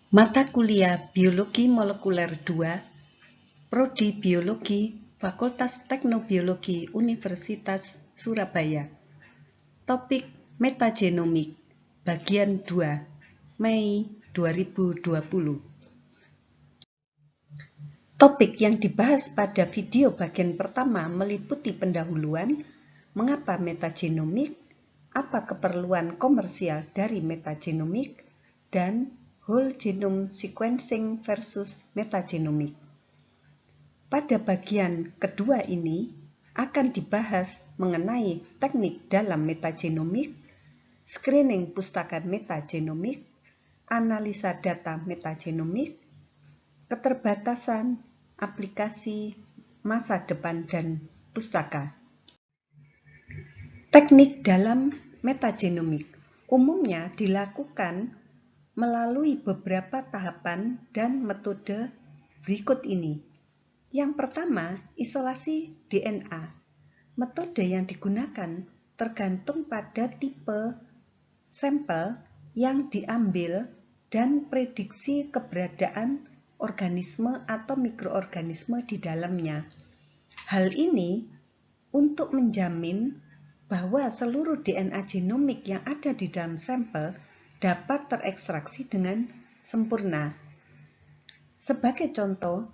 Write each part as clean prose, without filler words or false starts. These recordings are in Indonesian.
Mata kuliah Biologi Molekuler 2, Prodi Biologi, Fakultas Teknobiologi Universitas Surabaya. Topik Metagenomik, bagian 2, Mei 2020. Topik yang dibahas pada video bagian pertama meliputi pendahuluan, mengapa metagenomik, apa keperluan komersial dari metagenomik, dan whole genome sequencing versus metagenomik. Pada bagian kedua ini akan dibahas mengenai teknik dalam metagenomik, screening pustaka metagenomik, analisa data metagenomik, keterbatasan, aplikasi, masa depan, dan pustaka. Teknik dalam metagenomik umumnya dilakukan melalui beberapa tahapan dan metode berikut ini. Yang pertama, isolasi DNA. Metode yang digunakan tergantung pada tipe sampel yang diambil dan prediksi keberadaan organisme atau mikroorganisme di dalamnya. Hal ini untuk menjamin bahwa seluruh DNA genomik yang ada di dalam sampel dapat terekstraksi dengan sempurna. Sebagai contoh,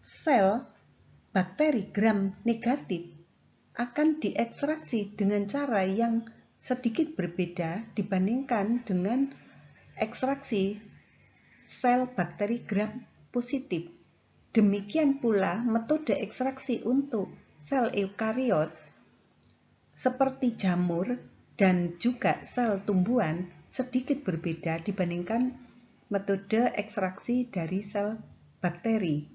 sel bakteri gram negatif akan diekstraksi dengan cara yang sedikit berbeda dibandingkan dengan ekstraksi sel bakteri gram positif. Demikian pula metode ekstraksi untuk sel eukariot seperti jamur dan juga sel tumbuhan sedikit berbeda dibandingkan metode ekstraksi dari sel bakteri.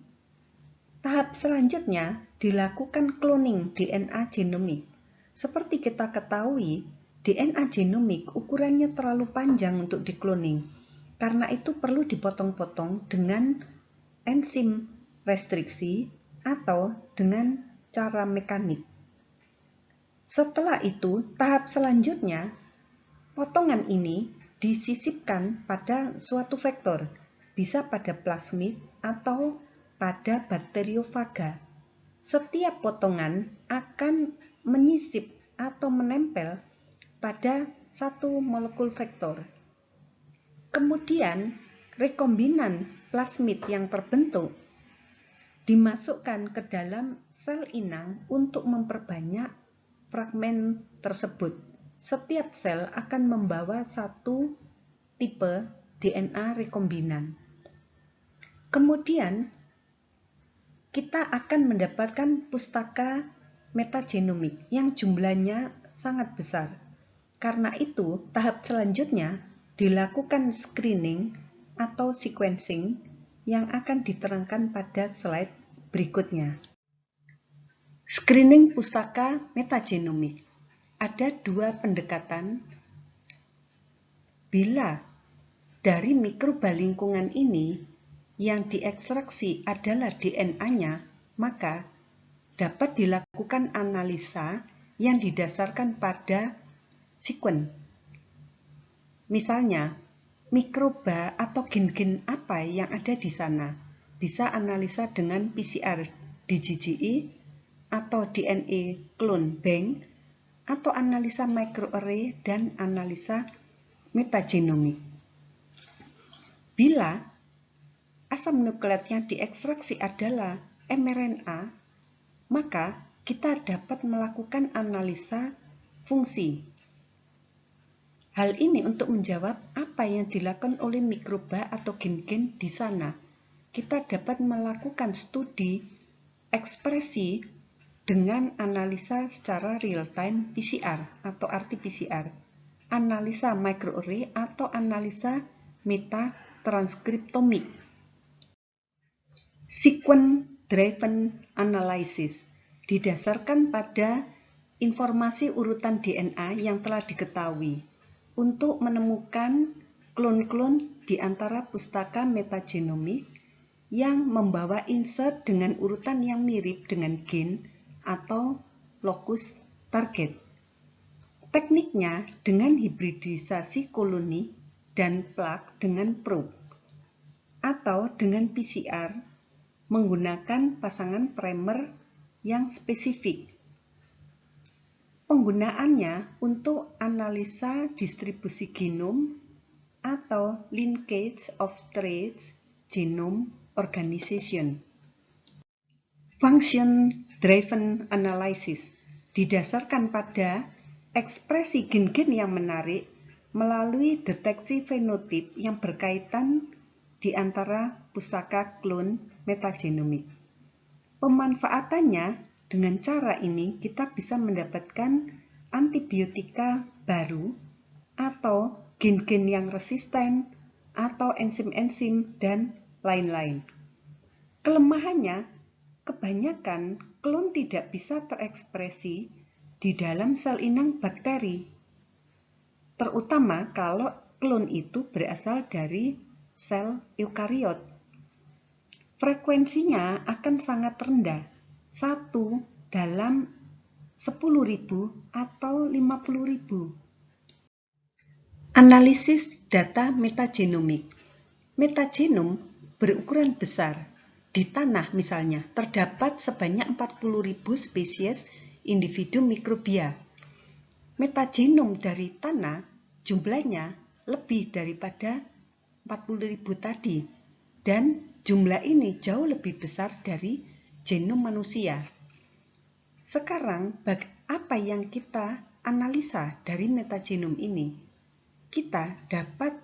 Tahap selanjutnya dilakukan cloning DNA genomik. Seperti kita ketahui, DNA genomik ukurannya terlalu panjang untuk dikloning. Karena itu perlu dipotong-potong dengan enzim restriksi atau dengan cara mekanik. Setelah itu, tahap selanjutnya, potongan ini disisipkan pada suatu vektor, bisa pada plasmid atau pada bakteriofaga. Setiap potongan akan menyisip atau menempel pada satu molekul vektor. Kemudian, rekombinan plasmid yang terbentuk dimasukkan ke dalam sel inang untuk memperbanyak fragmen tersebut. Setiap sel akan membawa satu tipe DNA rekombinan. Kemudian, kita akan mendapatkan pustaka metagenomik yang jumlahnya sangat besar. Karena itu, tahap selanjutnya dilakukan screening atau sequencing yang akan diterangkan pada slide berikutnya. Screening pustaka metagenomik. Ada dua pendekatan. Bila dari mikroba lingkungan ini yang diekstraksi adalah DNA-nya, maka dapat dilakukan analisa yang didasarkan pada sekuen. Misalnya, mikroba atau gen-gen apa yang ada di sana. Bisa analisa dengan PCR DGGI atau DNA clone bank atau analisa microarray dan analisa metagenomik. Bila asam nukleat yang diekstraksi adalah mRNA, maka kita dapat melakukan analisa fungsi. Hal ini untuk menjawab apa yang dilakukan oleh mikroba atau gen-gen di sana. Kita dapat melakukan studi ekspresi dengan analisa secara real-time PCR atau RT-PCR, analisa microarray atau analisa metatranskriptomik. Sequence-driven analysis didasarkan pada informasi urutan DNA yang telah diketahui untuk menemukan klon-klon di antara pustaka metagenomik yang membawa insert dengan urutan yang mirip dengan gen atau lokus target. Tekniknya dengan hibridisasi koloni dan plak dengan probe. atau dengan PCR menggunakan pasangan primer yang spesifik. Penggunaannya untuk analisa distribusi genom atau linkage of traits genome organization. Function driven analysis didasarkan pada ekspresi gen-gen yang menarik melalui deteksi fenotip yang berkaitan di antara pusaka klon metagenomik. Pemanfaatannya dengan cara ini kita bisa mendapatkan antibiotika baru atau gen-gen yang resisten atau enzim-enzim dan lain-lain. Kelemahannya, kebanyakan klon tidak bisa terekspresi di dalam sel inang bakteri, terutama kalau klon itu berasal dari sel eukariot. Frekuensinya akan sangat rendah, 1 dalam 10.000 atau 50.000. Analisis data metagenomik. Metagenom berukuran besar. Di tanah misalnya, terdapat sebanyak 40.000 spesies individu mikrobia. Metagenom dari tanah jumlahnya lebih daripada 40.000 tadi, dan jumlah ini jauh lebih besar dari genom manusia. Sekarang, apa yang kita analisa dari metagenom ini? Kita dapat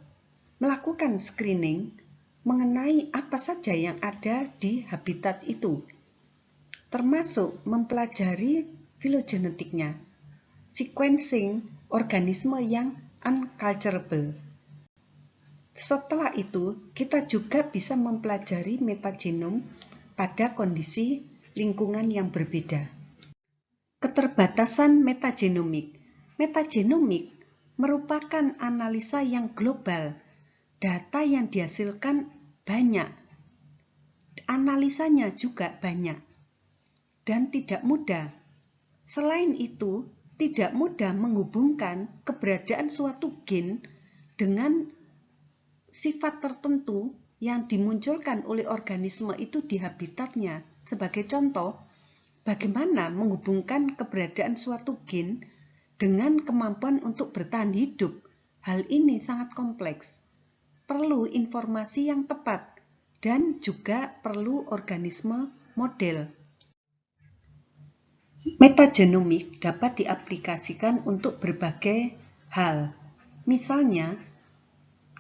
melakukan screening mengenai apa saja yang ada di habitat itu, termasuk mempelajari filogenetiknya, sequencing organisme yang unculturable. Setelah itu, kita juga bisa mempelajari metagenom pada kondisi lingkungan yang berbeda. Keterbatasan metagenomik. Metagenomik merupakan analisa yang global. Data yang dihasilkan banyak, analisanya juga banyak, dan tidak mudah. Selain itu, tidak mudah menghubungkan keberadaan suatu gen dengan sifat tertentu yang dimunculkan oleh organisme itu di habitatnya. Sebagai contoh, bagaimana menghubungkan keberadaan suatu gen dengan kemampuan untuk bertahan hidup? Hal ini sangat kompleks. Perlu informasi yang tepat dan juga perlu organisme model. Metagenomik dapat diaplikasikan untuk berbagai hal. Misalnya,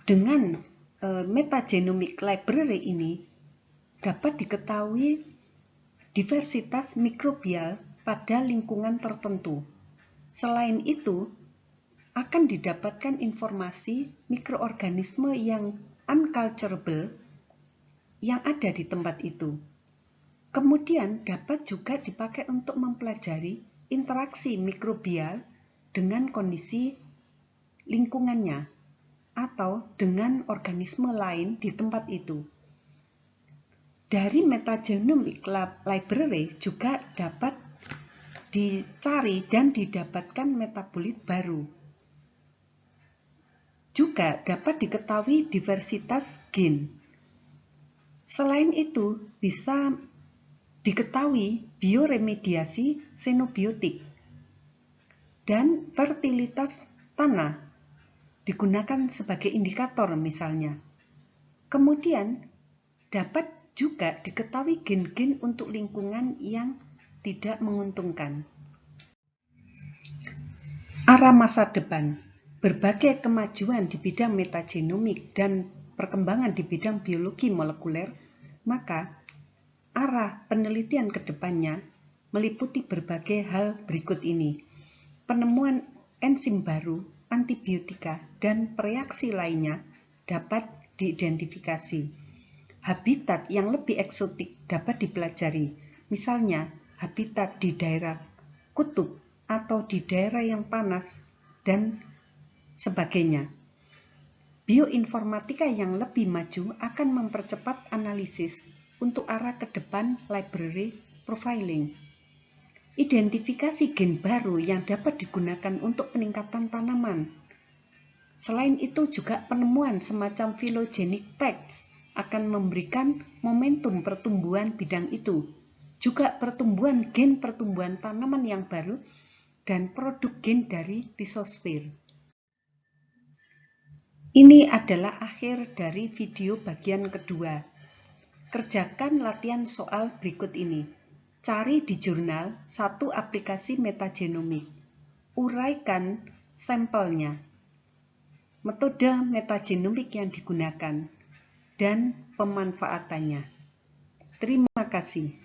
dengan metagenomic library ini dapat diketahui diversitas mikrobial pada lingkungan tertentu. Selain itu, akan didapatkan informasi mikroorganisme yang unculturable yang ada di tempat itu. Kemudian dapat juga dipakai untuk mempelajari interaksi mikrobial dengan kondisi lingkungannya atau dengan organisme lain di tempat itu. Dari metagenomic library juga dapat dicari dan didapatkan metabolit baru. Juga dapat diketahui diversitas gen. Selain itu, bisa diketahui bioremediasi xenobiotik dan fertilitas tanah digunakan sebagai indikator misalnya. Kemudian dapat juga diketahui gen-gen untuk lingkungan yang tidak menguntungkan. Arah masa depan. Berbagai kemajuan di bidang metagenomik dan perkembangan di bidang biologi molekuler, maka arah penelitian ke depannya meliputi berbagai hal berikut ini. Penemuan enzim baru, antibiotika, dan reaksi lainnya dapat diidentifikasi. Habitat yang lebih eksotik dapat dipelajari, misalnya habitat di daerah kutub atau di daerah yang panas, dan sebagainya. Bioinformatika yang lebih maju akan mempercepat analisis untuk arah ke depan library profiling. Identifikasi gen baru yang dapat digunakan untuk peningkatan tanaman. Selain itu juga penemuan semacam phylogenetic tags akan memberikan momentum pertumbuhan bidang itu, juga pertumbuhan gen pertumbuhan tanaman yang baru, dan produk gen dari Rhizosfera. Ini adalah akhir dari video bagian kedua. Kerjakan latihan soal berikut ini. Cari di jurnal satu aplikasi metagenomik. Uraikan sampelnya, metode metagenomik yang digunakan, dan pemanfaatannya. Terima kasih.